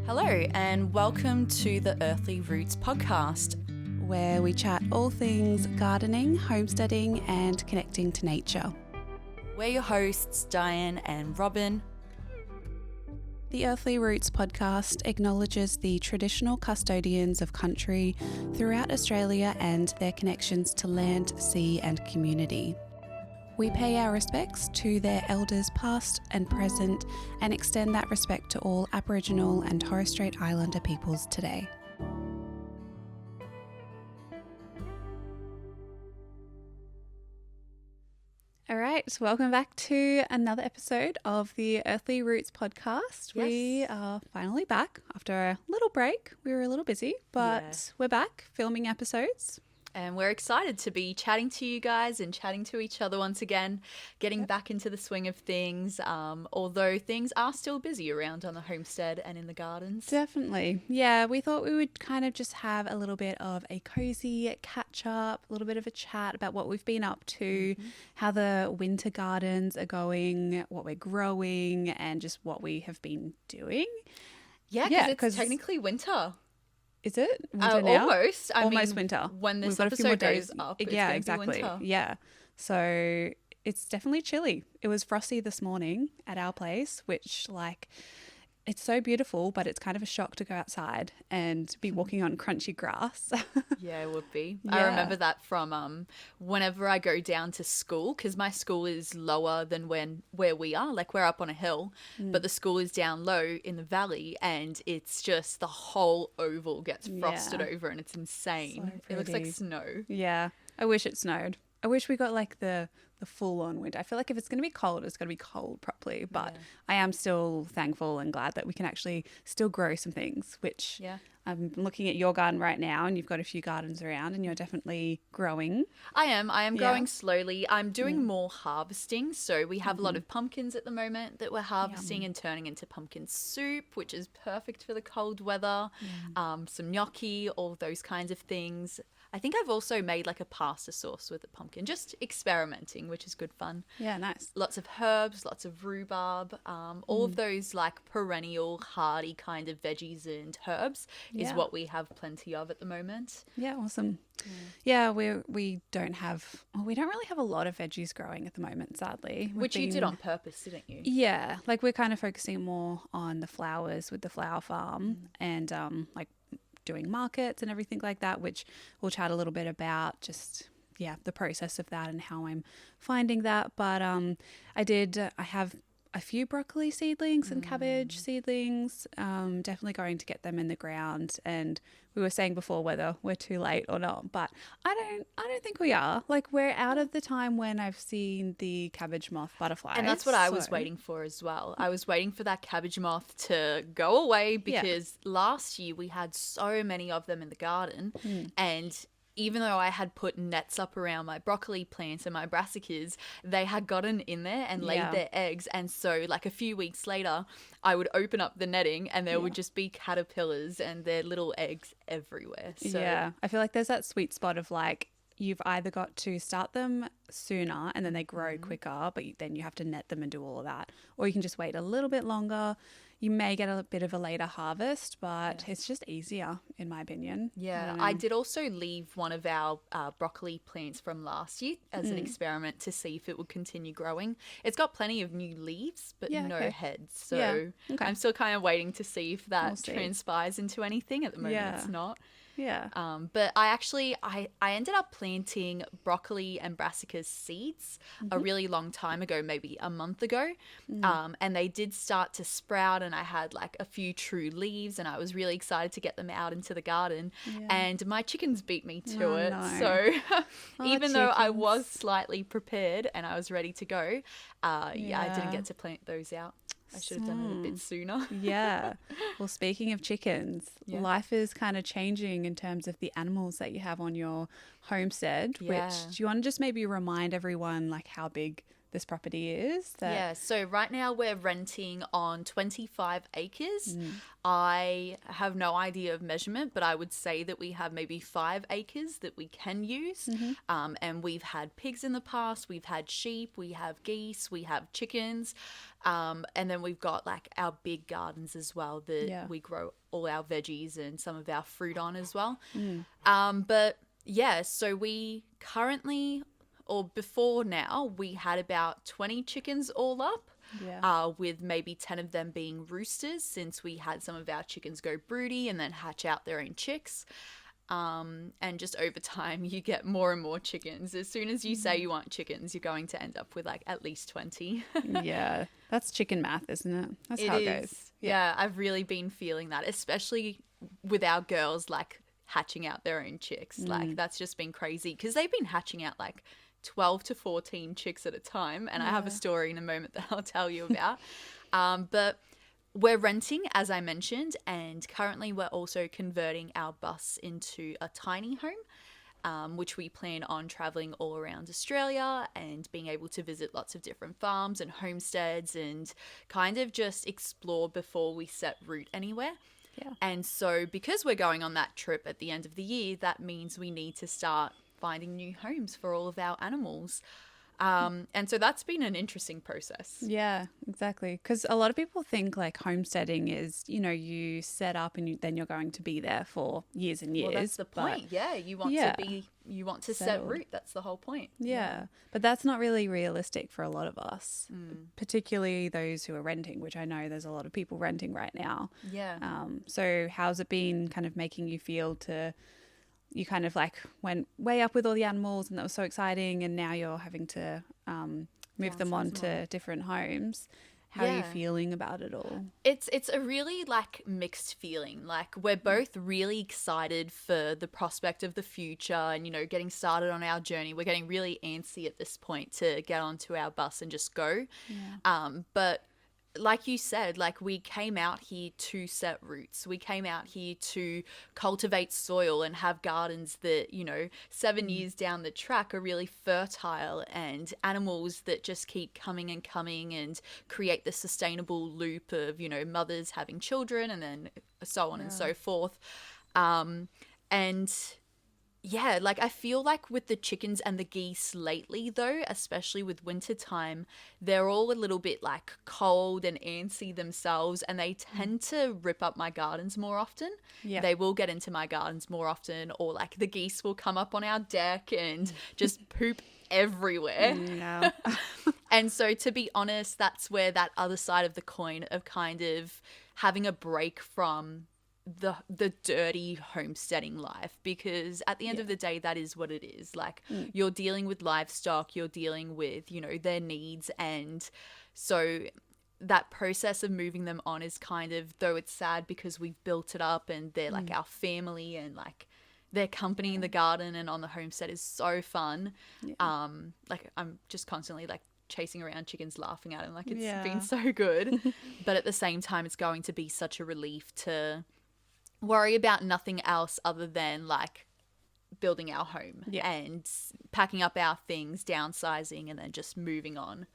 Hello, and welcome to the Earthly Roots podcast, where we chat all things gardening, homesteading, and connecting to nature. We're your hosts, Diane and Robyn. The Earthly Roots podcast acknowledges the traditional custodians of country throughout Australia and their connections to land, sea, and community. We pay our respects to their elders past and present and extend that respect to all Aboriginal and Torres Strait Islander peoples today. All right, so welcome back to another episode of the Earthly Roots podcast. Yes. We are finally back after a little break. We were a little busy, but We're back filming episodes. And we're excited to be chatting to you guys and chatting to each other once again, getting back into the swing of things, although things are still busy around on the homestead and in the gardens. Definitely. Yeah, we thought we would kind of just have a little bit of a cozy catch up, a little bit of a chat about what we've been up to, how the winter gardens are going, what we're growing, and just what we have been doing. Yeah, because it's technically winter. Is it winter now? Almost. Almost winter. When this We've got a few more episode days. goes up, it's yeah, going exactly. to be winter. Yeah. So it's definitely chilly. It was frosty this morning at our place, which it's so beautiful, but it's kind of a shock to go outside and be walking on crunchy grass. Yeah, it would be. Yeah. I remember that from whenever I go down to school, because my school is lower than where we are. Like, we're up on a hill, but the school is down low in the valley, and it's just the whole oval gets frosted over, and it's insane. So It looks like pretty. snow. Yeah. I wish it snowed. I wish we got like the full-on winter. I feel like if it's going to be cold, it's going to be cold properly. But I am still thankful and glad that we can actually still grow some things, which I'm looking at your garden right now, and you've got a few gardens around, and you're definitely growing. I am growing slowly. I'm doing more harvesting. So we have a lot of pumpkins at the moment that we're harvesting and turning into pumpkin soup, which is perfect for the cold weather. Some gnocchi, all those kinds of things. I think I've also made like a pasta sauce with a pumpkin, just experimenting, which is good fun. Yeah, nice. Lots of herbs, lots of rhubarb, all of those like perennial hardy kind of veggies and herbs is what we have plenty of at the moment. Yeah, awesome. Yeah, we don't really have a lot of veggies growing at the moment, sadly. Which you did on purpose, didn't you? Yeah, like we're kind of focusing more on the flowers with the flower farm and like doing markets and everything like that, which we'll chat a little bit about, just the process of that and how I'm finding that. But I have a few broccoli seedlings and cabbage seedlings, definitely going to get them in the ground. And we were saying before whether we're too late or not, but I don't think we are. Like, we're out of the time when I've seen the cabbage moth butterflies. And that's what I was waiting for as well. I was waiting for that cabbage moth to go away because last year we had so many of them in the garden, and even though I had put nets up around my broccoli plants and my brassicas, they had gotten in there and laid their eggs. And so like a few weeks later, I would open up the netting and there would just be caterpillars and their little eggs everywhere. So yeah, I feel like there's that sweet spot of like, you've either got to start them sooner and then they grow quicker, but then you have to net them and do all of that. Or you can just wait a little bit longer. You may get a bit of a later harvest, but it's just easier, in my opinion. Yeah, I did also leave one of our broccoli plants from last year as an experiment to see if it would continue growing. It's got plenty of new leaves, but no heads. So I'm still kind of waiting to see if that transpires into anything. At the moment, it's not. Yeah. But I ended up planting broccoli and brassicas seeds a really long time ago, maybe a month ago. And they did start to sprout and I had like a few true leaves and I was really excited to get them out into the garden. And my chickens beat me to it. No. So even though I was slightly prepared and I was ready to go, I didn't get to plant those out. I should have done it a bit sooner. Yeah. Well, speaking of chickens, life is kind of changing in terms of the animals that you have on your homestead, which do you want to just maybe remind everyone like how big this property is. Yeah, so right now we're renting on 25 acres. I have no idea of measurement, but I would say that we have maybe 5 acres that we can use. And we've had pigs in the past, we've had sheep, we have geese, we have chickens. And then we've got like our big gardens as well that we grow all our veggies and some of our fruit on as well. But yeah, so we currently, or before now, we had about 20 chickens all up, with maybe 10 of them being roosters, since we had some of our chickens go broody and then hatch out their own chicks. And just over time, you get more and more chickens. As soon as you say you want chickens, you're going to end up with like at least 20. Yeah, that's chicken math, isn't it? That's how it goes. Yeah, I've really been feeling that, especially with our girls, like hatching out their own chicks. Like that's just been crazy because they've been hatching out like 12 to 14 chicks at a time. And I have a story in a moment that I'll tell you about. But we're renting, as I mentioned, and currently we're also converting our bus into a tiny home, which we plan on traveling all around Australia and being able to visit lots of different farms and homesteads and kind of just explore before we set root anywhere. Yeah. And so because we're going on that trip at the end of the year, that means we need to start finding new homes for all of our animals. And so that's been an interesting process. Yeah, exactly. Because a lot of people think like homesteading is, you know, you set up and then you're going to be there for years and years. Well, that's the point. Yeah, you want to set root. That's the whole point. Yeah. But that's not really realistic for a lot of us, particularly those who are renting, which I know there's a lot of people renting right now. Yeah. So how's it been kind of making you feel to... You kind of like went way up with all the animals and that was so exciting, and now you're having to move them on to different homes. How are you feeling about it all? It's a really like mixed feeling. Like we're both really excited for the prospect of the future and, you know, getting started on our journey. We're getting really antsy at this point to get onto our bus and just go. But like you said, like we came out here to set roots. We came out here to cultivate soil and have gardens that, you know, 7 years down the track are really fertile, and animals that just keep coming and coming and create the sustainable loop of, you know, mothers having children and then so on and so forth. And yeah, like I feel like with the chickens and the geese lately though, especially with winter time, they're all a little bit like cold and antsy themselves, and they tend to rip up my gardens more often. Yeah. They will get into my gardens more often, or like the geese will come up on our deck and just poop everywhere. Yeah. And so to be honest, that's where that other side of the coin of kind of having a break from the dirty homesteading life, because at the end of the day, that is what it is. Like you're dealing with livestock, you're dealing with, you know, their needs. And so that process of moving them on is kind of, though it's sad because we've built it up and they're like our family, and like their company in the garden and on the homestead is so fun. Like I'm just constantly like chasing around chickens, laughing at them, like it's been so good. But at the same time, it's going to be such a relief to worry about nothing else other than like building our home and packing up our things, downsizing, and then just moving on.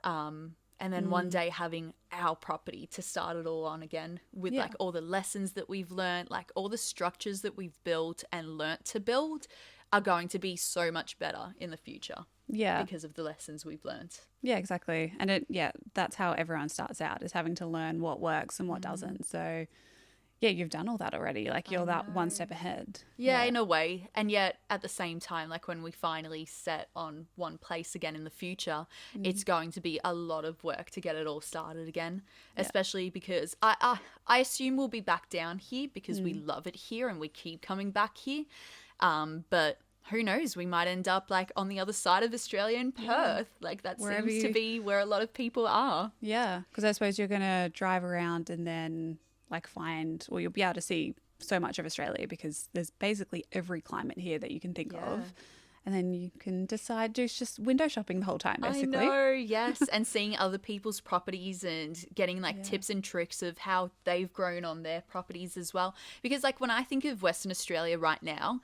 And then one day having our property to start it all on again with like all the lessons that we've learned, like all the structures that we've built and learnt to build are going to be so much better in the future. Because of the lessons we've learned. Yeah, exactly. And that's how everyone starts out, is having to learn what works and what doesn't. So yeah, you've done all that already. Like you're that one step ahead. Yeah, in a way. And yet at the same time, like when we finally set on one place again in the future, it's going to be a lot of work to get it all started again, especially because I assume we'll be back down here because we love it here and we keep coming back here. But who knows, we might end up like on the other side of Australia in Perth. Like that seems to be where a lot of people are. Yeah, because I suppose you're going to drive around and then like you'll be able to see so much of Australia because there's basically every climate here that you can think of. and then you can decide to just window shopping the whole time, basically. I know, yes. And seeing other people's properties and getting like tips and tricks of how they've grown on their properties as well. Because like when I think of Western Australia right now,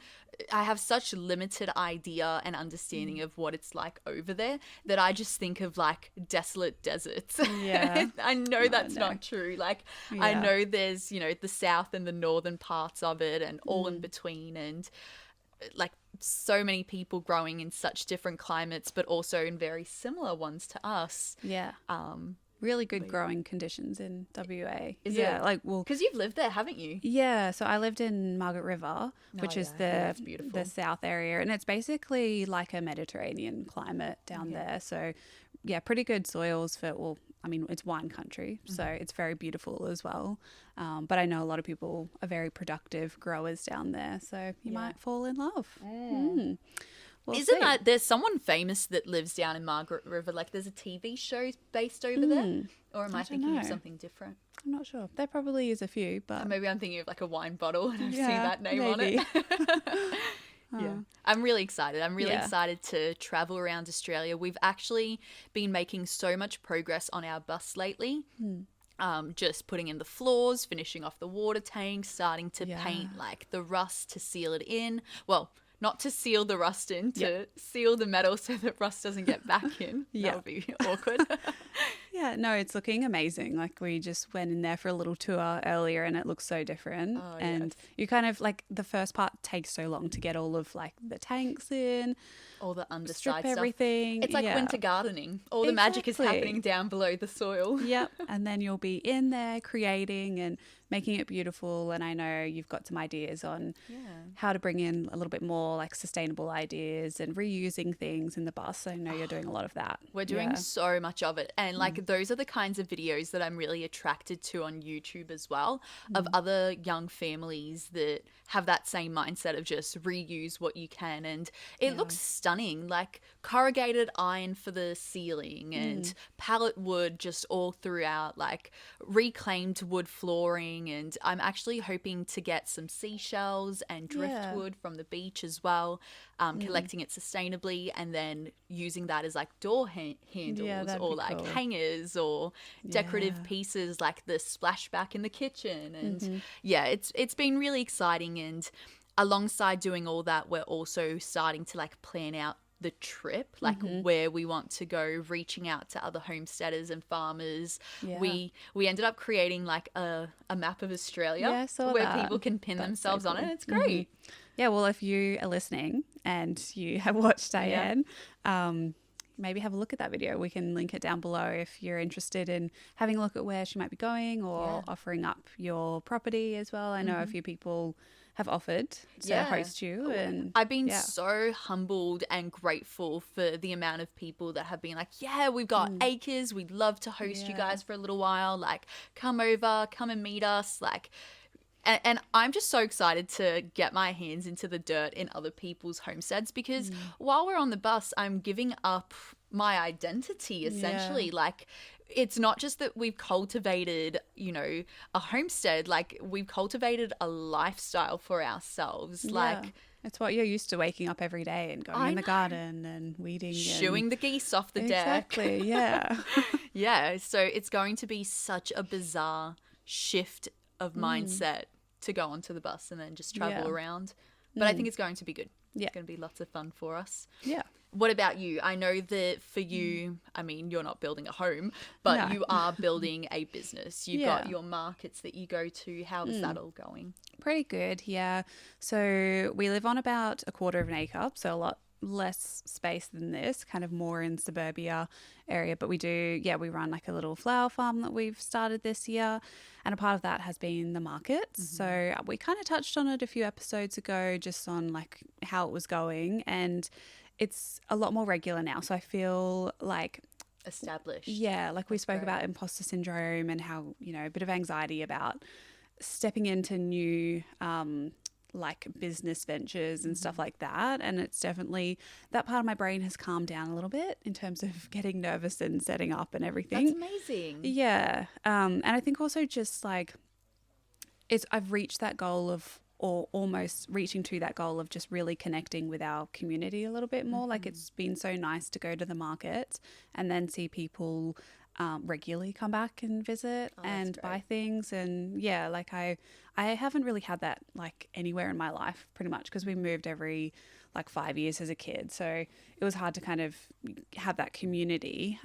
I have such limited idea and understanding of what it's like over there that I just think of like desolate deserts. Yeah. I know that's not true. Like I know there's, you know, the south and the northern parts of it and all in between, and like so many people growing in such different climates, but also in very similar ones to us. Yeah. Really good growing conditions in WA. Is it? Like, well, because you've lived there, haven't you? Yeah. So I lived in Margaret River, which is the south area, and it's basically like a Mediterranean climate down there. So yeah, pretty good soils for, well, I mean, it's wine country, so it's very beautiful as well. But I know a lot of people are very productive growers down there, so you might fall in love. We'll Isn't see. that there's someone famous that lives down in Margaret River? Like there's a TV show based over there? Or am I thinking of something different? I'm not sure. There probably is a few, but maybe I'm thinking of like a wine bottle and I've seen that name on it. Yeah. I'm really excited. I'm really excited to travel around Australia. We've actually been making so much progress on our bus lately. Just putting in the floors, finishing off the water tank, starting to paint like the rust to seal it in. Well, not to seal the rust in, to seal the metal so that rust doesn't get back in. That would be awkward. Yeah, no, it's looking amazing. Like we just went in there for a little tour earlier and it looks so different. And you kind of like the first part takes so long to get all of like the tanks in. All the underside strip stuff. Everything. It's like winter gardening. All the magic is happening down below the soil. Yep. And then you'll be in there creating and making it beautiful. And I know you've got some ideas on how to bring in a little bit more like sustainable ideas and reusing things in the bus. I know you're doing a lot of that. We're doing so much of it. And like those are the kinds of videos that I'm really attracted to on YouTube as well, of other young families that have that same mindset of just reuse what you can. And it looks stunning, like corrugated iron for the ceiling and pallet wood just all throughout, like reclaimed wood flooring. And I'm actually hoping to get some seashells and driftwood from the beach as well, collecting it sustainably and then using that as like door handles or like hangers or decorative pieces like the splashback in the kitchen. And it's been really exciting. And alongside doing all that, we're also starting to like plan out the trip, like where we want to go, reaching out to other homesteaders and farmers. We ended up creating like a map of Australia where people can pin themselves on it. It's great. Yeah, well, if you are listening and you have watched Diane, maybe have a look at that video. We can link it down below if you're interested in having a look at where she might be going or offering up your property as well. I know a few people have offered to host you, and I've been so humbled and grateful for the amount of people that have been like, we've got acres, we'd love to host you guys for a little while, like come over, come and meet us, like. And I'm just so excited to get my hands into the dirt in other people's homesteads, because while we're on the bus, I'm giving up my identity essentially. Like, it's not just that we've cultivated, you know, a homestead, like we've cultivated a lifestyle for ourselves. Like, it's what you're used to, waking up every day and going in the garden and weeding. Shooing the geese off the deck. Exactly, yeah. So it's going to be such a bizarre shift of mindset to go onto the bus and then just travel around. But I think it's going to be good. It's going to be lots of fun for us. Yeah. What about you? I know that for you, I mean, you're not building a home, but you are building a business. You've got your markets that you go to. How is that all going? Pretty good, yeah. So we live on about 1/4 of an acre, so a lot less space than this, kind of more in suburbia area. But we do, we run like a little flower farm that we've started this year. And a part of that has been the markets. So we kind of touched on it a few episodes ago, just on like how it was going. And it's a lot more regular now. So I feel like established. Yeah, like we spoke about imposter syndrome and how, you know, a bit of anxiety about stepping into new like business ventures and stuff like that. And it's definitely, that part of my brain has calmed down a little bit in terms of getting nervous and setting up and everything. That's amazing. Yeah. And I think also just like I've reached that goal of or almost reaching to that goal of just really connecting with our community a little bit more. Like it's been so nice to go to the market and then see people regularly come back and visit and buy things. And yeah, like I haven't really had that like anywhere in my life pretty much, because we moved every like 5 years as a kid. So it was hard to kind of have that community.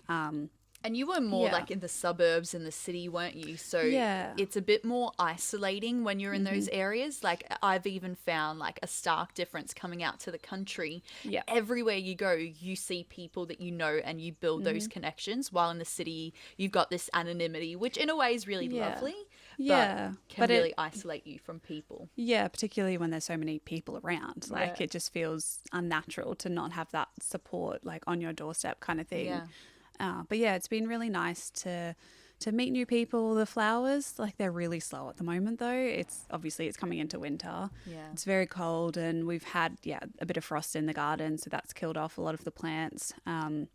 And you were more like in the suburbs in the city, weren't you? So it's a bit more isolating when you're in those areas. Like I've even found like a stark difference coming out to the country. Yeah. Everywhere you go, you see people that you know and you build those connections, while in the city you've got this anonymity, which in a way is really lovely. But can really isolate you from people. Yeah, particularly when there's so many people around. Like it just feels unnatural to not have that support like on your doorstep kind of thing. Yeah. But yeah, it's been really nice to meet new people. The flowers, like they're really slow at the moment though. It's coming into winter. Yeah. It's very cold and we've had, a bit of frost in the garden. So that's killed off a lot of the plants.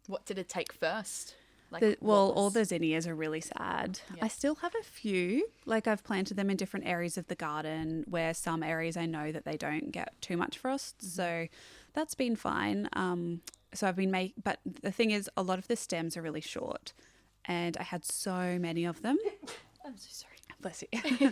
What did it take first? Like, all the zinnias are really sad. Yeah. I still have a few. Like I've planted them in different areas of the garden where some areas I know that they don't get too much frost. So that's been fine. So I've been but the thing is a lot of the stems are really short and I had so many of them. I'm so sorry. Bless you.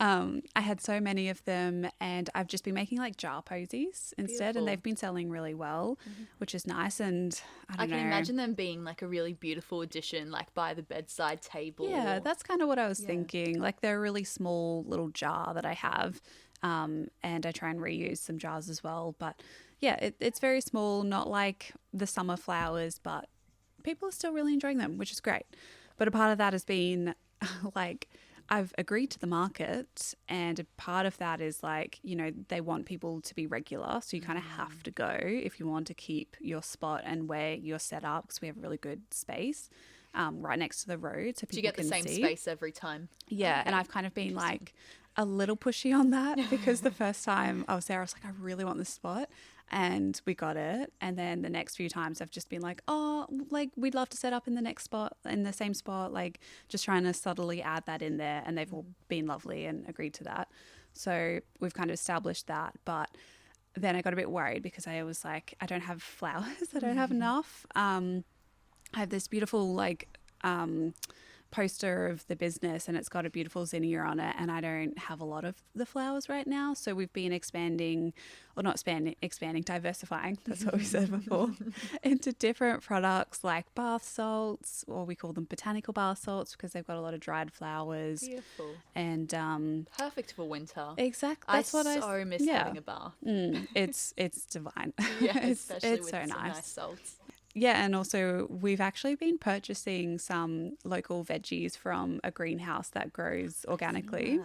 I had so many of them and I've just been making like jar posies instead. Beautiful. And they've been selling really well, which is nice. And I can imagine them being like a really beautiful addition, like by the bedside table. Yeah, that's kind of what I was thinking. Like they're a really small little jar that I have. And I try and reuse some jars as well. But yeah, it's very small, not like the summer flowers, but people are still really enjoying them, which is great. But a part of that has been like I've agreed to the market, and a part of that is like, you know, they want people to be regular. So you kind of have to go if you want to keep your spot and where you're set up, because we have a really good space right next to the road. So people do you get the same space every time? Yeah. And I've kind of been like a little pushy on that because the first time I was there, I was like, I really want this spot. And we got it. And then the next few times I've just been like, oh, like we'd love to set up in the next spot, in the same spot, like just trying to subtly add that in there. And they've all been lovely and agreed to that. So we've kind of established that. But then I got a bit worried because I was like, I don't have flowers. I don't have enough. I have this beautiful like poster of the business and it's got a beautiful zinnia on it, and I don't have a lot of the flowers right now. So we've been expanding, diversifying, that's what we said before, into different products like bath salts, or we call them botanical bath salts because they've got a lot of dried flowers. Beautiful. And perfect for winter. Exactly. That's what I miss having a bath. It's divine. Yeah, especially it's with so some nice. Nice salts. Yeah, and also we've actually been purchasing some local veggies from a greenhouse that grows organically.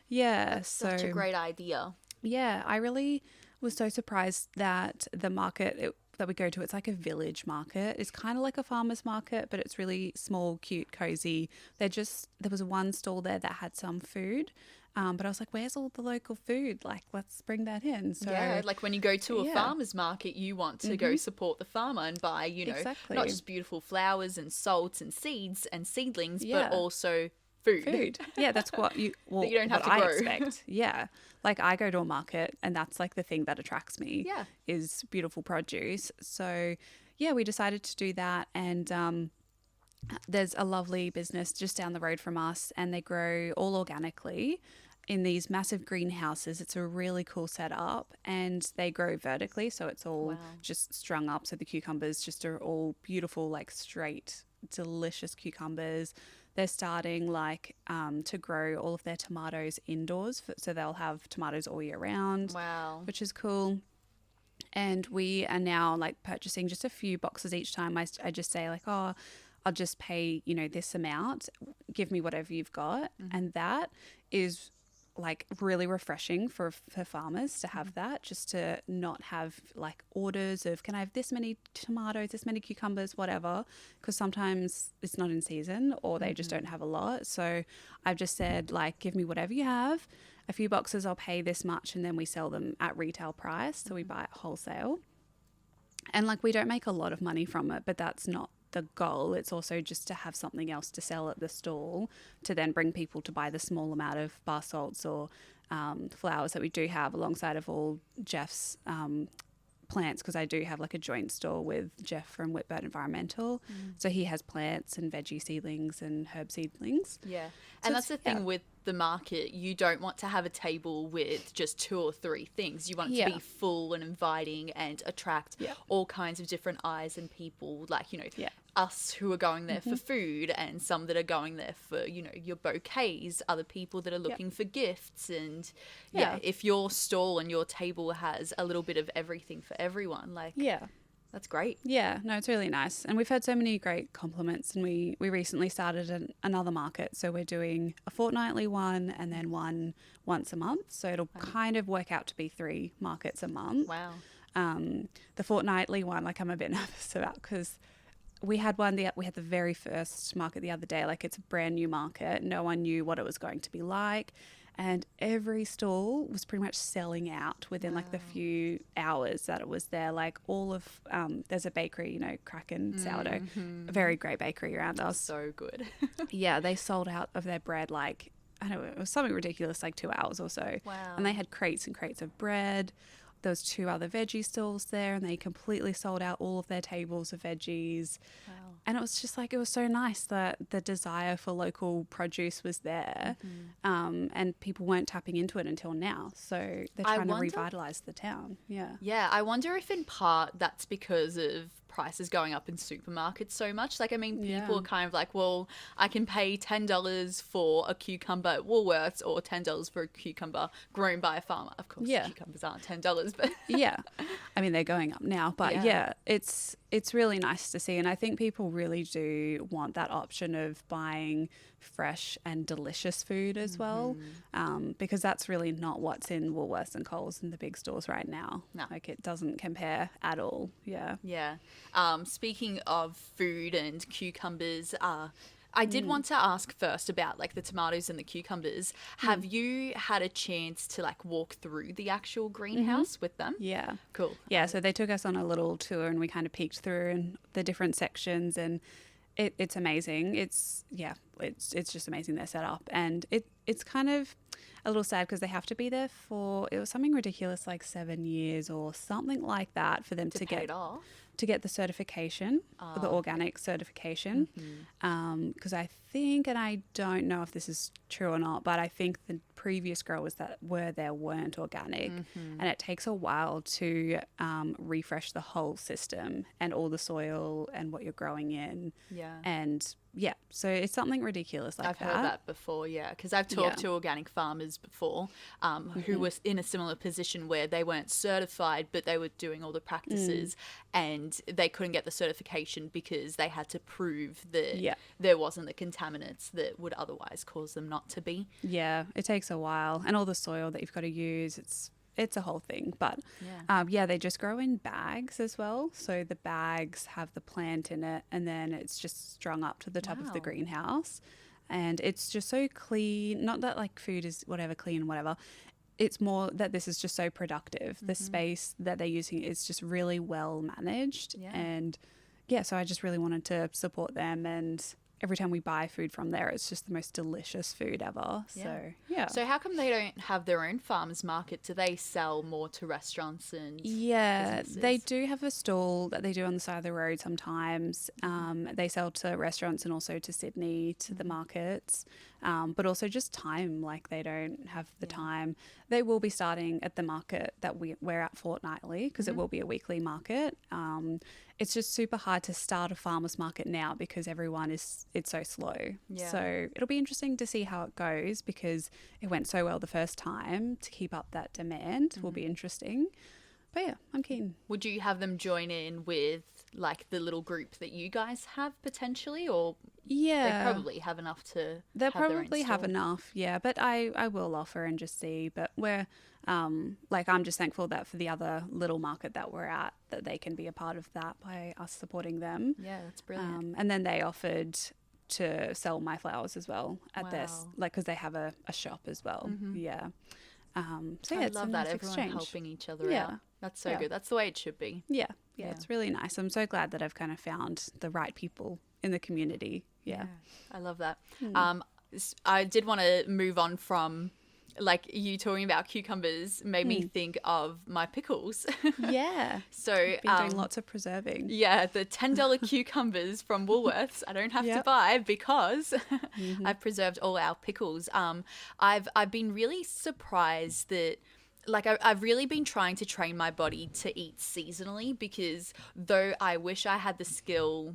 Yeah, that's such a great idea. Yeah, I really was so surprised that the market that we go to, it's like a village market. It's kind of like a farmer's market, but it's really small, cute, cozy. There was one stall there that had some food. But I was like, where's all the local food? Like, let's bring that in. So yeah, like when you go to a farmer's market, you want to go support the farmer and buy, you know, not just beautiful flowers and salts and seeds and seedlings, but also food. Yeah, that's what that you don't have to grow. I expect. Yeah. Like I go to a market and that's like the thing that attracts me is beautiful produce. So yeah, we decided to do that. And there's a lovely business just down the road from us and they grow all organically in these massive greenhouses. It's a really cool setup and they grow vertically. So it's all just strung up. So the cucumbers just are all beautiful, like straight, delicious cucumbers. They're starting like to grow all of their tomatoes indoors. So they'll have tomatoes all year round. Wow. Which is cool. And we are now like purchasing just a few boxes each time. I just say like, oh, I'll just pay, you know, this amount, give me whatever you've got. And that is like really refreshing for farmers to have that, just to not have like orders of, can I have this many tomatoes, this many cucumbers, whatever, because sometimes it's not in season or they just don't have a lot. So I've just said like, give me whatever you have, a few boxes, I'll pay this much, and then we sell them at retail price. So we buy it wholesale. And like we don't make a lot of money from it, but that's not the goal. It's also just to have something else to sell at the stall to then bring people to buy the small amount of bar salts or flowers that we do have alongside of all Jeff's plants, because I do have like a joint store with Jeff from Whitbird Environmental. So he has plants and veggie seedlings and herb seedlings. Yeah. So And that's the thing with the market. You don't want to have a table with just 2 or 3 things. You want it to be full and inviting and attract all kinds of different eyes and people, like, you know, us who are going there for food, and some that are going there for, you know, your bouquets, other people that are looking for gifts. And if your stall and your table has a little bit of everything for everyone, like, that's great. Yeah, no, it's really nice. And we've had so many great compliments, and we recently started another market. So we're doing a fortnightly one and then one once a month. So it'll kind of work out to be 3 markets a month. Wow. The fortnightly one, like, I'm a bit nervous about, because we had the very first market the other day. Like, it's a brand new market. No one knew what it was going to be like. And every stall was pretty much selling out within like the few hours that it was there. Like, all of, there's a bakery, you know, Kraken Sourdough, a very great bakery around us. So good. Yeah, they sold out of their bread, like, I don't know, it was something ridiculous, like 2 hours or so. Wow. And they had crates and crates of bread. There was 2 other veggie stalls there, and they completely sold out all of their tables of veggies. Wow. And it was just like, it was so nice that the desire for local produce was there, and people weren't tapping into it until now. So they're trying to revitalise the town. Yeah. Yeah, I wonder if in part that's because of prices going up in supermarkets so much. Like, I mean, people are kind of like, well, I can pay $10 for a cucumber at Woolworths, or $10 for a cucumber grown by a farmer. Of course, cucumbers aren't $10, but I mean, they're going up now, but it's really nice to see. And I think people really do want that option of buying fresh and delicious food as well, because that's really not what's in Woolworths and Coles and the big stores right now. No. Like, it doesn't compare at all. Yeah. Speaking of food and cucumbers, I did want to ask first about like the tomatoes and the cucumbers. Have you had a chance to like walk through the actual greenhouse with them? Yeah. Cool. Yeah, so they took us on a little tour, and we kind of peeked through in the different sections, and it's amazing. It's just amazing, their setup. And it's kind of a little sad because they have to be there for, it was something ridiculous, like 7 years or something like that, for them to get it off. To get the certification, the organic certification. Because I think, and I don't know if this is true or not, but I think the previous growers that were there weren't organic, and it takes a while to refresh the whole system and all the soil and what you're growing in. And so it's something ridiculous like that. I've heard that before, because I've talked to organic farmers before who were in a similar position where they weren't certified, but they were doing all the practices, and they couldn't get the certification because they had to prove that there wasn't the contaminants that would otherwise cause them not to be. Yeah, it takes a while, and all the soil that you've got to use, it's a whole thing. But they just grow in bags as well. So the bags have the plant in it, and then it's just strung up to the top of the greenhouse. And it's just so clean. Not that like food is whatever, clean, whatever. It's more that this is just so productive. The space that they're using is just really well managed. And so I just really wanted to support them, and every time we buy food from there, it's just the most delicious food ever. So how come they don't have their own farmers market? Do they sell more to restaurants and businesses? They do have a stall that they do on the side of the road sometimes. They sell to restaurants and also to Sydney, to the markets, but also just time. Like, they don't have the time. They will be starting at the market that we're at fortnightly, because it will be a weekly market. It's just super hard to start a farmer's market now because it's so slow. So it'll be interesting to see how it goes, because it went so well the first time. To keep up that demand will be interesting. But yeah, I'm keen. Would you have them join in with like the little group that you guys have potentially, or they probably have enough to They'll probably have enough, but I will offer and just see. But we're I'm just thankful that for the other little market that we're at, that they can be a part of that by us supporting them. Yeah, that's brilliant. And then they offered to sell my flowers as well at this, like, because they have a shop as well. I love that, everyone helping each other out. That's so good. That's the way it should be. Yeah, it's really nice. I'm so glad that I've kind of found the right people in the community. I love that. I did want to move on from like you talking about cucumbers made me think of my pickles. Yeah. So Been doing lots of preserving. yeah, the $10 cucumbers from Woolworths I don't have to buy because I've preserved all our pickles. I've been really surprised that like I've really been trying to train my body to eat seasonally, because though I wish I had the skill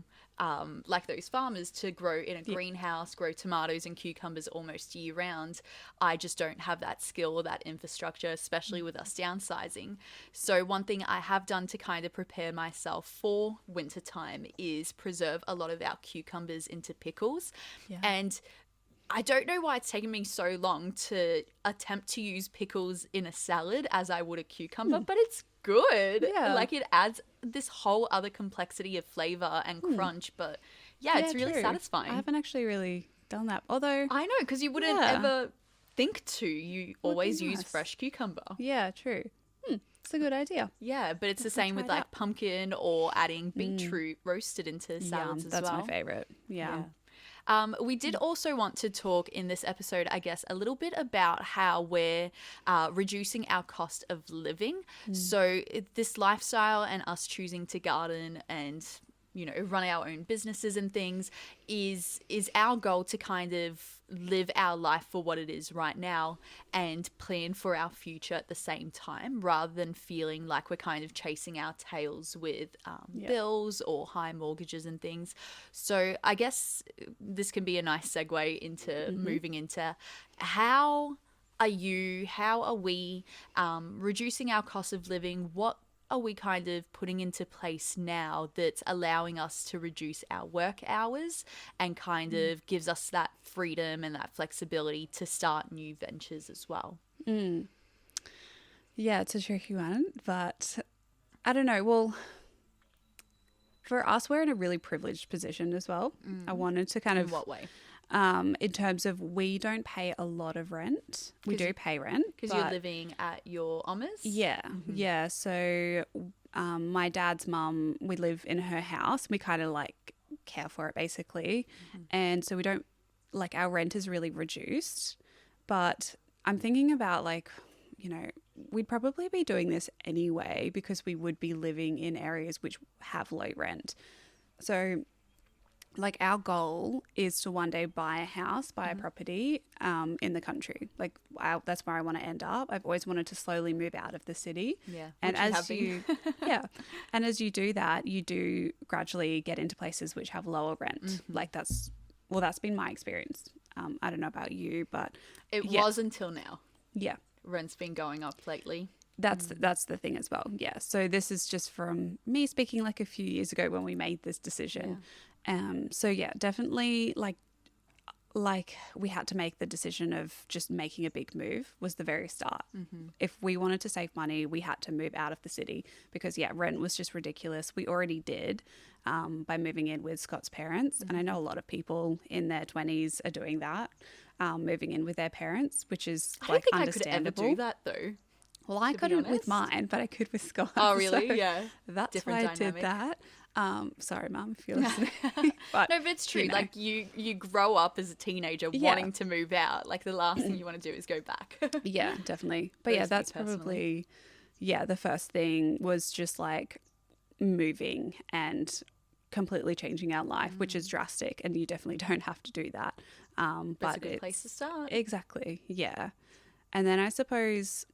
like those farmers to grow in a greenhouse, grow tomatoes and cucumbers almost year round, I just don't have that skill or that infrastructure, especially with us downsizing. So one thing I have done to kind of prepare myself for wintertime is preserve a lot of our cucumbers into pickles. And I don't know why it's taken me so long to attempt to use pickles in a salad as I would a cucumber, but it's good. Yeah. Like it adds this whole other complexity of flavor and crunch, but it's really satisfying. I haven't actually really done that, although I know, because you wouldn't ever think to. You always use fresh cucumber. Yeah, true. It's a good idea. Yeah, but it's the same with like pumpkin or adding beetroot roasted into salads as well. That's my favorite. Yeah. We did also want to talk in this episode, I guess, a little bit about how we're reducing our cost of living. So this lifestyle and us choosing to garden and, you know, run our own businesses and things is our goal to kind of live our life for what it is right now and plan for our future at the same time, rather than feeling like we're kind of chasing our tails with bills or high mortgages and things. So I guess this can be a nice segue into moving into how are we reducing our cost of living? What are we kind of putting into place now that's allowing us to reduce our work hours and kind of gives us that freedom and that flexibility to start new ventures as well? Yeah, it's a tricky one, but I don't know. Well, for us, we're in a really privileged position as well. I wanted to kind of... In what way? In terms of we don't pay a lot of rent. We do pay rent. Because you're living at your Oma's? Yeah. Yeah. So my dad's mum, we live in her house. We kind of like care for it basically. And so we don't, like our rent is really reduced. But I'm thinking about like, you know, we'd probably be doing this anyway because we would be living in areas which have low rent. So like our goal is to one day buy a house, buy a property in the country. Like that's where I want to end up. I've always wanted to slowly move out of the city. Yeah. And and as you do that, you do gradually get into places which have lower rent. Like that's been my experience. I don't know about you, but it was until now. Yeah. Rent's been going up lately. That's the thing as well. Yeah. So this is just from me speaking like a few years ago when we made this decision. So yeah, definitely like we had to make the decision of just making a big move was the very start. If we wanted to save money, we had to move out of the city because rent was just ridiculous. We already did by moving in with Scott's parents. And I know a lot of people in their 20s are doing that, moving in with their parents, which is like understandable. I could ever do that though. Well, I couldn't with mine, but I could with Scott. Oh, really? So yeah. That's different why dynamic. I did that. Sorry, Mum, if you're listening. But, no, but it's true. Like you grow up as a teenager wanting to move out. Like the last thing you want to do is go back. Yeah, definitely. But that's probably, the first thing was just like moving and completely changing our life, which is drastic. And you definitely don't have to do that. But it's a good place to start. Exactly. Yeah. And then I suppose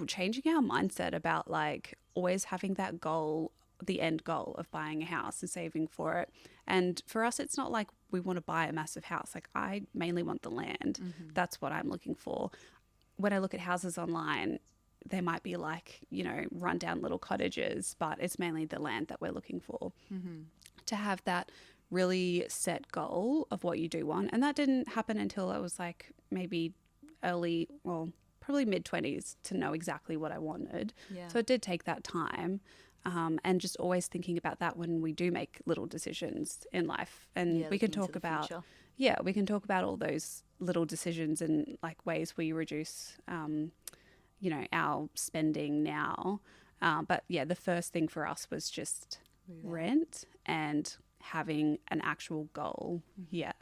changing our mindset about like always having that goal, the end goal of buying a house and saving for it. And for us, it's not like we want to buy a massive house. Like I mainly want the land. That's what I'm looking for. When I look at houses online, they might be like, you know, rundown little cottages, but it's mainly the land that we're looking for. To have that really set goal of what you do want. And that didn't happen until I was like maybe probably mid-20s to know exactly what I wanted. Yeah. So it did take that time. And just always thinking about that when we do make little decisions in life. And we can talk about, we can talk about all those little decisions and like ways we reduce, you know, our spending now. But the first thing for us was just rent and having an actual goal. Yeah.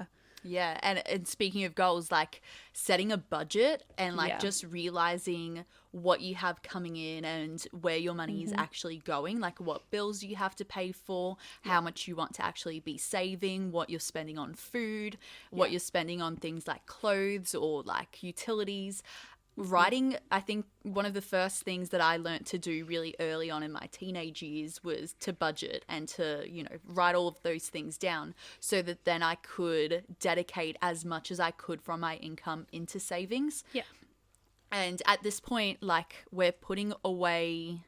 Yeah, and speaking of goals, like setting a budget and like Yeah. just realizing what you have coming in and where your money is actually going, like what bills you have to pay for, how much you want to actually be saving, what you're spending on food, what you're spending on things like clothes or like utilities. Writing, I think one of the first things that I learnt to do really early on in my teenage years was to budget and to, you know, write all of those things down so that then I could dedicate as much as I could from my income into savings. Yeah. And at this point, like, we're putting away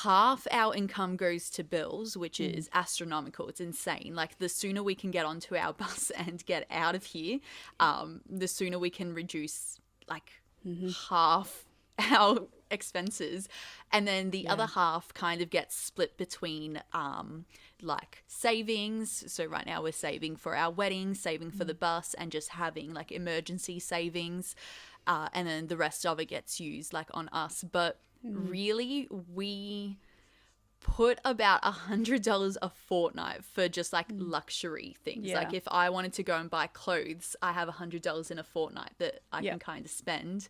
half our income goes to bills, which is astronomical. It's insane. Like, the sooner we can get onto our bus and get out of here, the sooner we can reduce, like, half our expenses, and then the other half kind of gets split between like savings. So right now we're saving for our wedding, saving for the bus, and just having like emergency savings, and then the rest of it gets used like on us. But really, we put about $100 a fortnight for just like luxury things. Yeah. Like if I wanted to go and buy clothes, I have $100 in a fortnight that I can kind of spend.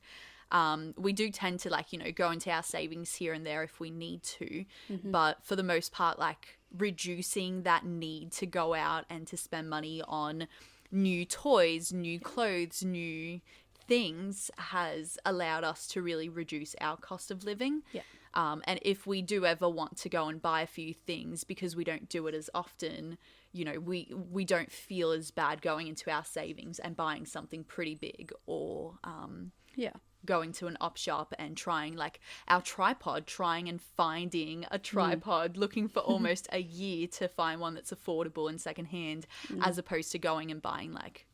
We do tend to like, you know, go into our savings here and there if we need to, but for the most part, like reducing that need to go out and to spend money on new toys, new clothes, new things has allowed us to really reduce our cost of living. Yeah. And if we do ever want to go and buy a few things, because we don't do it as often, you know, we don't feel as bad going into our savings and buying something pretty big, or going to an op shop and trying like our tripod, trying and finding a tripod, looking for almost a year to find one that's affordable and secondhand, as opposed to going and buying like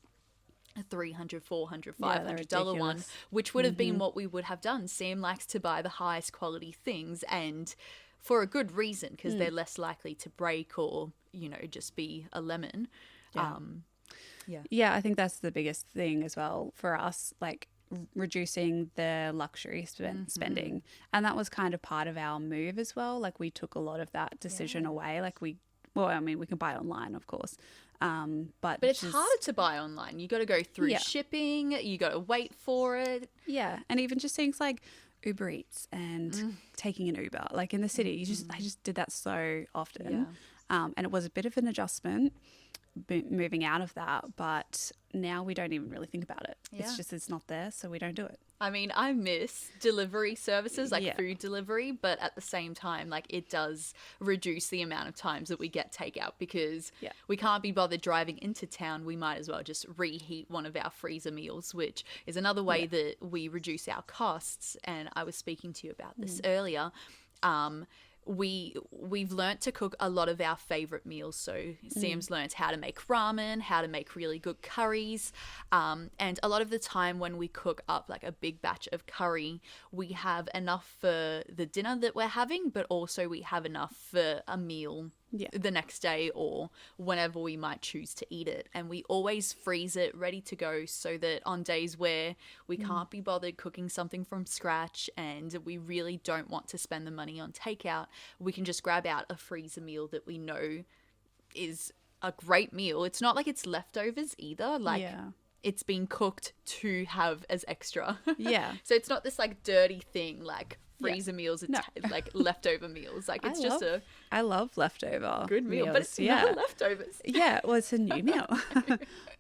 a $300, $400, $500 one, which would have been what we would have done. Sam likes to buy the highest quality things, and for a good reason, because they're less likely to break or, you know, just be a lemon. Yeah, I think that's the biggest thing as well for us, like reducing the luxury spending. And that was kind of part of our move as well. Like we took a lot of that decision away. Like we can buy online, of course. But it's harder to buy online. You got to go through shipping. You got to wait for it. Yeah. And even just things like Uber Eats and taking an Uber, like in the city, I just did that so often. And it was a bit of an adjustment moving out of that, but now we don't even really think about it. It's not there, so we don't do it. I mean, I miss delivery services like food delivery, but at the same time, like it does reduce the amount of times that we get takeout, because we can't be bothered driving into town. We might as well just reheat one of our freezer meals, which is another way that we reduce our costs. And I was speaking to you about this earlier. We've learnt to cook a lot of our favorite meals. So Sam's learnt how to make ramen, how to make really good curries. And a lot of the time when we cook up like a big batch of curry, we have enough for the dinner that we're having, but also we have enough for a meal the next day or whenever we might choose to eat it. And we always freeze it ready to go, so that on days where we can't be bothered cooking something from scratch and we really don't want to spend the money on takeout, we can just grab out a freezer meal that we know is a great meal. It's not like it's leftovers either. Like it's been cooked to have as extra. So it's not this like dirty thing like freezer meals are like leftover meals. Like it's I love leftover good meal, meals. but it's not leftovers. Well, it's a new meal.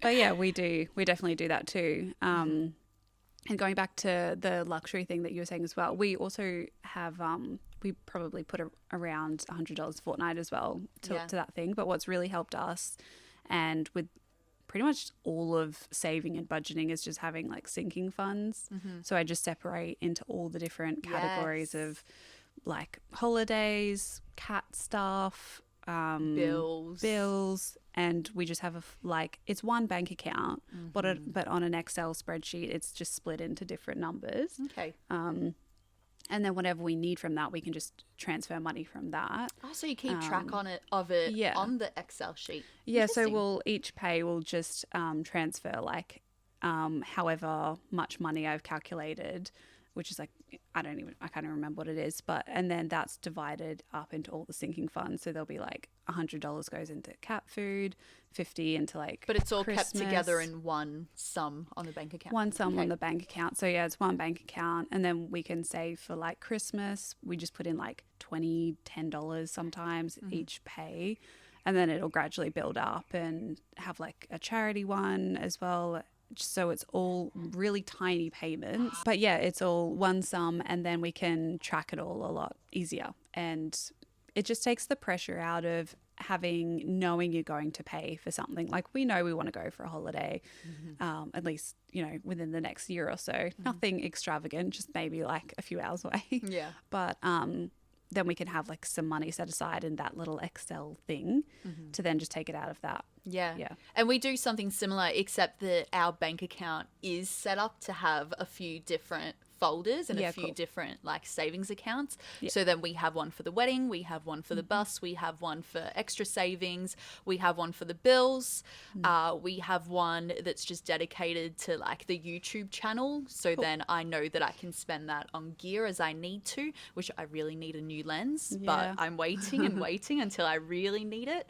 But yeah, we definitely do that too. And going back to the luxury thing that you were saying as well, we also have we probably put around $100 a fortnight as well to that thing. But what's really helped us, and with pretty much all of saving and budgeting, is just having like sinking funds. So I just separate into all the different categories of like holidays, cat stuff, bills, and we just have it's one bank account, but on an Excel spreadsheet, it's just split into different numbers. And then whatever we need from that, we can just transfer money from that. Oh, so you keep track of it on the Excel sheet. Yeah, so each pay will just transfer like however much money I've calculated which is like, I can't even remember what it is, and then that's divided up into all the sinking funds. So there'll be like $100 goes into cat food, 50 into like, but it's all Christmas. kept together in one sum on the bank account. One sum on the bank account. So yeah, it's one bank account, and then we can save for like Christmas. We just put in like $10 sometimes each pay, and then it'll gradually build up and have like a charity one as well. So it's all really tiny payments, but yeah, it's all one sum, and then we can track it all a lot easier, and it just takes the pressure out of knowing you're going to pay for something. Like, we know we want to go for a holiday, at least, you know, within the next year or so. Nothing extravagant, just maybe like a few hours away. Yeah. But then we can have like some money set aside in that little Excel thing to then just take it out of that. Yeah. Yeah. And we do something similar, except that our bank account is set up to have a few different folders and a few different like savings accounts. So then we have one for the wedding, we have one for the bus, we have one for extra savings, we have one for the bills, we have one that's just dedicated to like the YouTube channel. So then I know that I can spend that on gear as I need to, which I really need a new lens, but I'm waiting and waiting until I really need it.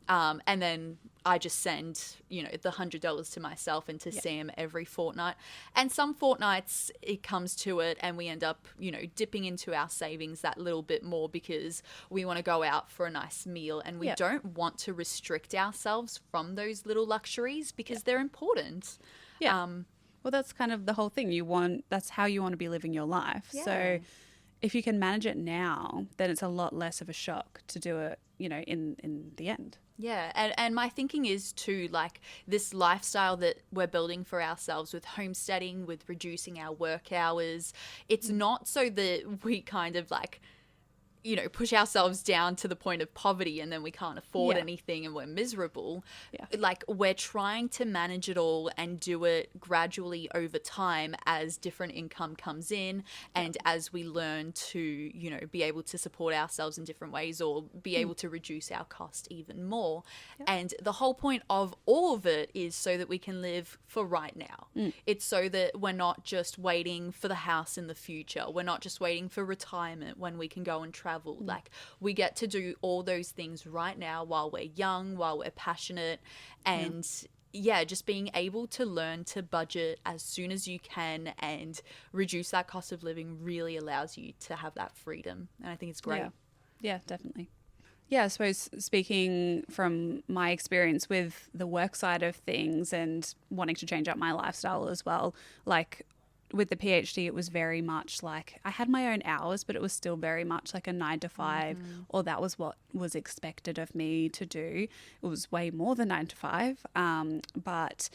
And then I just send, you know, the $100 to myself and to Sam every fortnight. And some fortnights it comes to it and we end up, you know, dipping into our savings that little bit more because we want to go out for a nice meal, and we don't want to restrict ourselves from those little luxuries because they're important. Well, that's kind of the whole thing. That's how you want to be living your life. So if you can manage it now, then it's a lot less of a shock to do it, you know, in the end. Yeah, and my thinking is too, like, this lifestyle that we're building for ourselves with homesteading, with reducing our work hours, it's not so that we kind of like, you know, push ourselves down to the point of poverty and then we can't afford anything and we're miserable. Like, we're trying to manage it all and do it gradually over time as different income comes in and as we learn to, you know, be able to support ourselves in different ways or be able to reduce our cost even more. And the whole point of all of it is so that we can live for right now. It's so that we're not just waiting for the house in the future. We're not just waiting for retirement when we can go and travel. Like, we get to do all those things right now while we're young, while we're passionate, and just being able to learn to budget as soon as you can and reduce that cost of living really allows you to have that freedom. And I think it's great. Yeah, definitely. Yeah, I suppose speaking from my experience with the work side of things and wanting to change up my lifestyle as well, like with the PhD, it was very much like I had my own hours, but it was still very much like a 9 to 5, or that was what was expected of me to do. It was way more than 9 to 5, but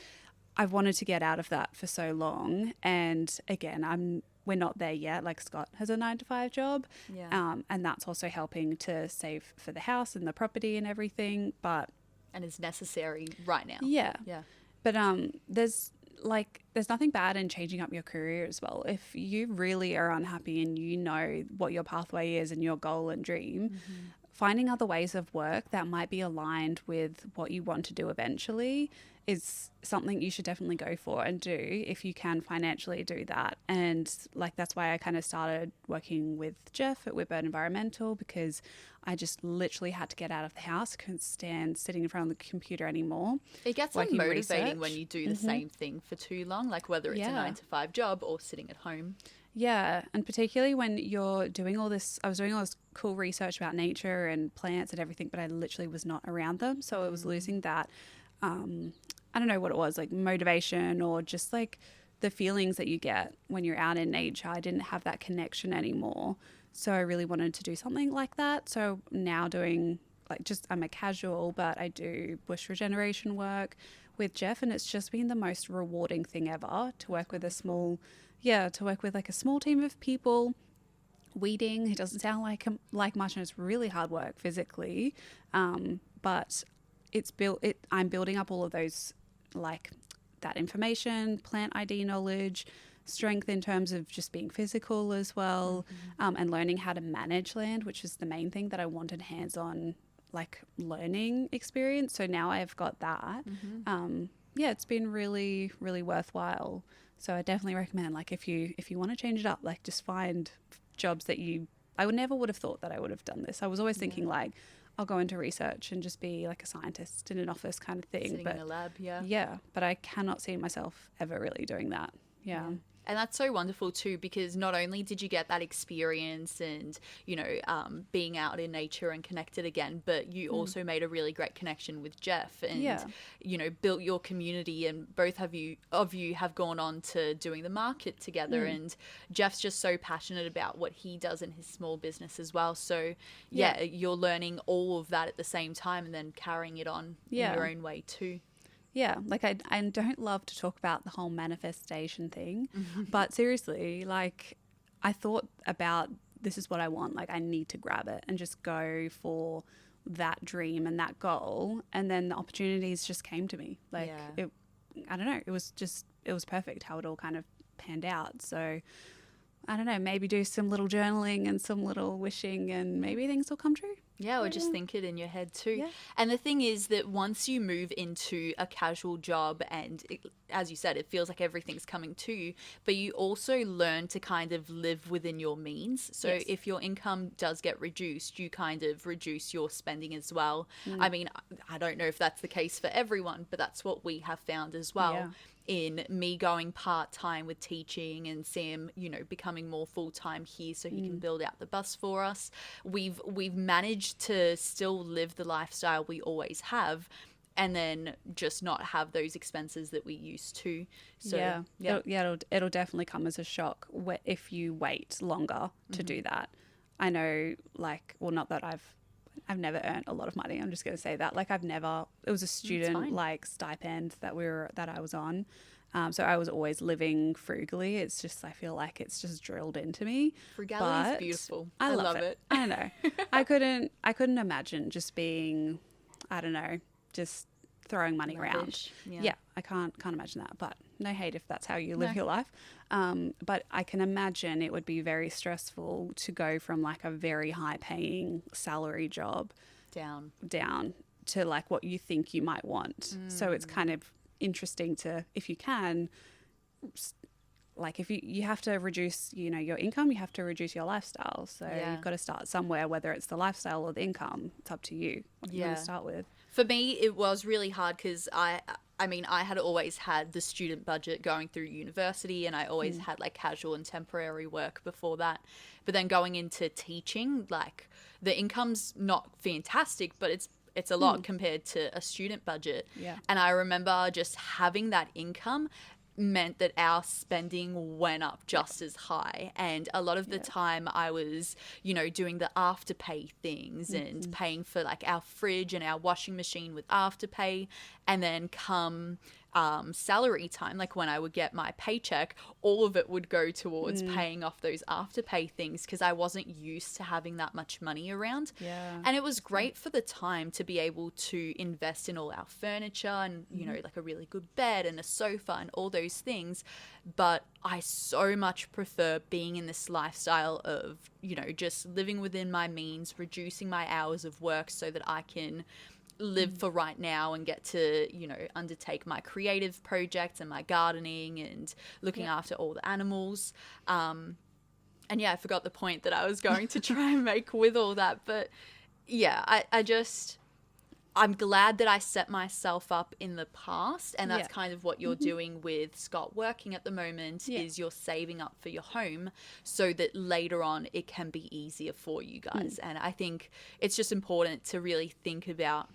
I've wanted to get out of that for so long. And again, we're not there yet. Like, Scott has a 9 to 5 job, and that's also helping to save for the house and the property and everything. And is necessary right now. Yeah. But there's nothing bad in changing up your career as well. If you really are unhappy and you know what your pathway is and your goal and dream, finding other ways of work that might be aligned with what you want to do eventually is something you should definitely go for and do if you can financially do that. And like, that's why I kind of started working with Jeff at Whitbird Environmental, because I just literally had to get out of the house. Couldn't stand sitting in front of the computer anymore. It gets unmotivating when you do the same thing for too long, like whether it's a 9 to 5 job or sitting at home. Yeah, and particularly when you're doing all this, I was doing all this cool research about nature and plants and everything, but I literally was not around them. So I was losing that, I don't know what it was, like motivation or just like the feelings that you get when you're out in nature. I didn't have that connection anymore. So I really wanted to do something like that. So now doing I'm a casual, but I do bush regeneration work with Jeff, and it's just been the most rewarding thing ever to work with a small team of people. Weeding, it doesn't sound like much, and it's really hard work physically, but I'm building up all of those, like that information, plant ID knowledge, strength in terms of just being physical as well, and learning how to manage land, which is the main thing that I wanted hands-on, like learning experience. So now I've got that. it's been really, really worthwhile. So I definitely recommend, like, if you want to change it up, like, just find jobs that I would have thought that I would have done this. I was always thinking like, I'll go into research and just be like a scientist in an office kind of thing. Sitting in a lab, Yeah, but I cannot see myself ever really doing that. Yeah. And that's so wonderful too, because not only did you get that experience and, you know, being out in nature and connected again, but you also made a really great connection with Jeff and, you know, built your community, and both of you have gone on to doing the market together. And Jeff's just so passionate about what he does in his small business as well. So you're learning all of that at the same time and then carrying it on in your own way too. Yeah, like I don't love to talk about the whole manifestation thing, but seriously, like I thought about, this is what I want, like I need to grab it and just go for that dream and that goal, and then the opportunities just came to me. Like I don't know, it was perfect how it all kind of panned out. So I don't know, maybe do some little journaling and some little wishing, and maybe things will come true. Yeah, or just think it in your head too. Yeah. And the thing is that once you move into a casual job and as you said, it feels like everything's coming to you, but you also learn to kind of live within your means. So if your income does get reduced, you kind of reduce your spending as well. I mean, I don't know if that's the case for everyone, but that's what we have found as well. Yeah. In me going part-time with teaching and Sam, you know, becoming more full-time here so he can build out the bus for us. We've managed to still live the lifestyle we always have, and then just not have those expenses that we used to. So it'll definitely come as a shock if you wait longer to do that. I know, like, well, not that I've never earned a lot of money. I'm just going to say that. Like, it was a student like stipend that I was on. So I was always living frugally. It's just, I feel like it's just drilled into me. Frugality is beautiful. I love it. I know. I couldn't imagine just being, I don't know, just throwing money around. Yeah, I can't imagine that. But no hate if that's how you live your life. But I can imagine it would be very stressful to go from like a very high paying salary job down to like what you think you might want. So it's kind of interesting to, if you can, like if you have to reduce, you know, your income, you have to reduce your lifestyle. So you've got to start somewhere, whether it's the lifestyle or the income. It's up to you what you want to start with. For me, it was really hard because I mean, I had always had the student budget going through university, and I always had like casual and temporary work before that. But then going into teaching, like the income's not fantastic, but it's a lot compared to a student budget. Yeah. And I remember just having that income meant that our spending went up just as high, and a lot of the time I was, you know, doing the afterpay things and paying for like our fridge and our washing machine with afterpay, and then come salary time, like when I would get my paycheck, all of it would go towards paying off those afterpay things because I wasn't used to having that much money around. And it was great for the time to be able to invest in all our furniture and, you know, like a really good bed and a sofa and all those things. But I so much prefer being in this lifestyle of, you know, just living within my means, reducing my hours of work so that I can live for right now and get to, you know, undertake my creative projects and my gardening and looking after all the animals. And I forgot the point that I was going to try and make with all that. But I'm glad that I set myself up in the past, and that's kind of what you're doing with Scott working at the moment is you're saving up for your home so that later on it can be easier for you guys. And I think it's just important to really think about,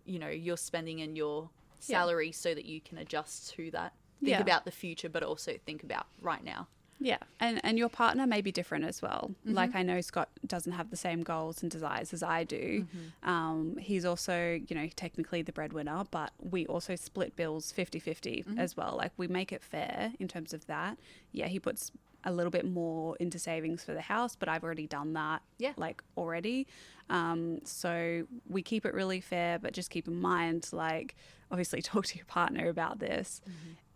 you know, your spending and your salary so that you can adjust to that. Think about the future, but also think about right now. Yeah. And your partner may be different as well. Like, I know Scott doesn't have the same goals and desires as I do. He's also, you know, technically the breadwinner, but we also split bills 50-50 as well. Like, we make it fair in terms of that. Yeah, he puts a little bit more into savings for the house, but I've already done that like already. So we keep it really fair, but just keep in mind, like, obviously talk to your partner about this.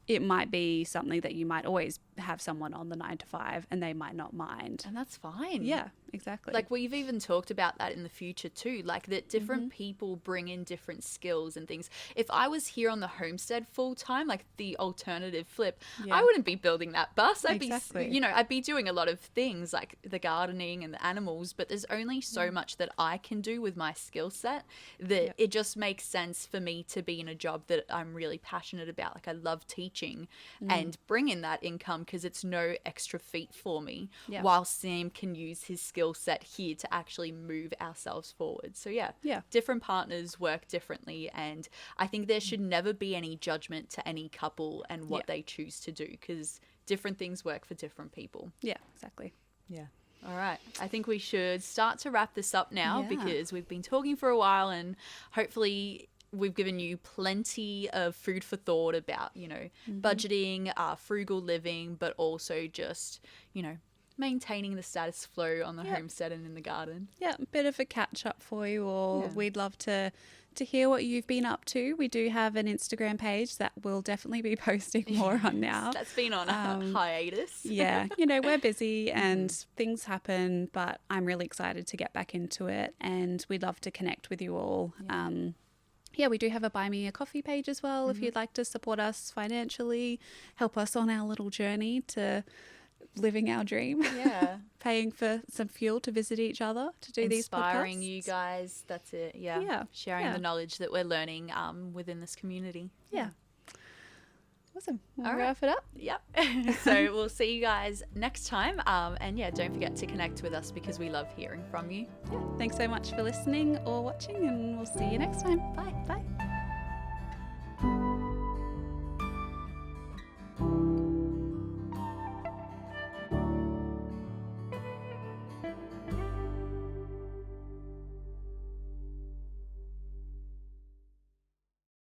It might be something that you might always have someone on the 9 to 5 and they might not mind. And that's fine. Yeah. exactly. Like we've even talked about that in the future too, like that different people bring in different skills and things. If I was here on the homestead full time, like the alternative flip, I wouldn't be building that bus. I'd be, I'd be doing a lot of things like the gardening and the animals, but there's only so much that I can do with my skill set that it just makes sense for me to be in a job that I'm really passionate about. Like I love teaching and bring in that income because it's no extra feat for me, while Sam can use his skill set here to actually move ourselves forward. So different partners work differently, and I think there should never be any judgment to any couple and what they choose to do, because different things work for different people. Yeah, exactly. Yeah. All right. I think we should start to wrap this up now because we've been talking for a while, and hopefully we've given you plenty of food for thought about, budgeting, frugal living, but also just, maintaining the status quo on the homestead and in the garden. Yeah, a bit of a catch up for you all. We'd love to hear what you've been up to. We do have an Instagram page that we'll definitely be posting more on now. That's been on a hiatus. Yeah, we're busy and things happen, but I'm really excited to get back into it, and we'd love to connect with you all. We do have a Buy Me a Coffee page as well if you'd like to support us financially, help us on our little journey to living our dream. Yeah. Paying for some fuel to visit each other to do these podcasts. Inspiring you guys. That's it. Yeah. Sharing the knowledge that we're learning within this community. Yeah. Awesome. We'll wrap it up. Yep. So we'll see you guys next time. And don't forget to connect with us because we love hearing from you. Yeah. Thanks so much for listening or watching, and we'll see you next time. Bye. Bye.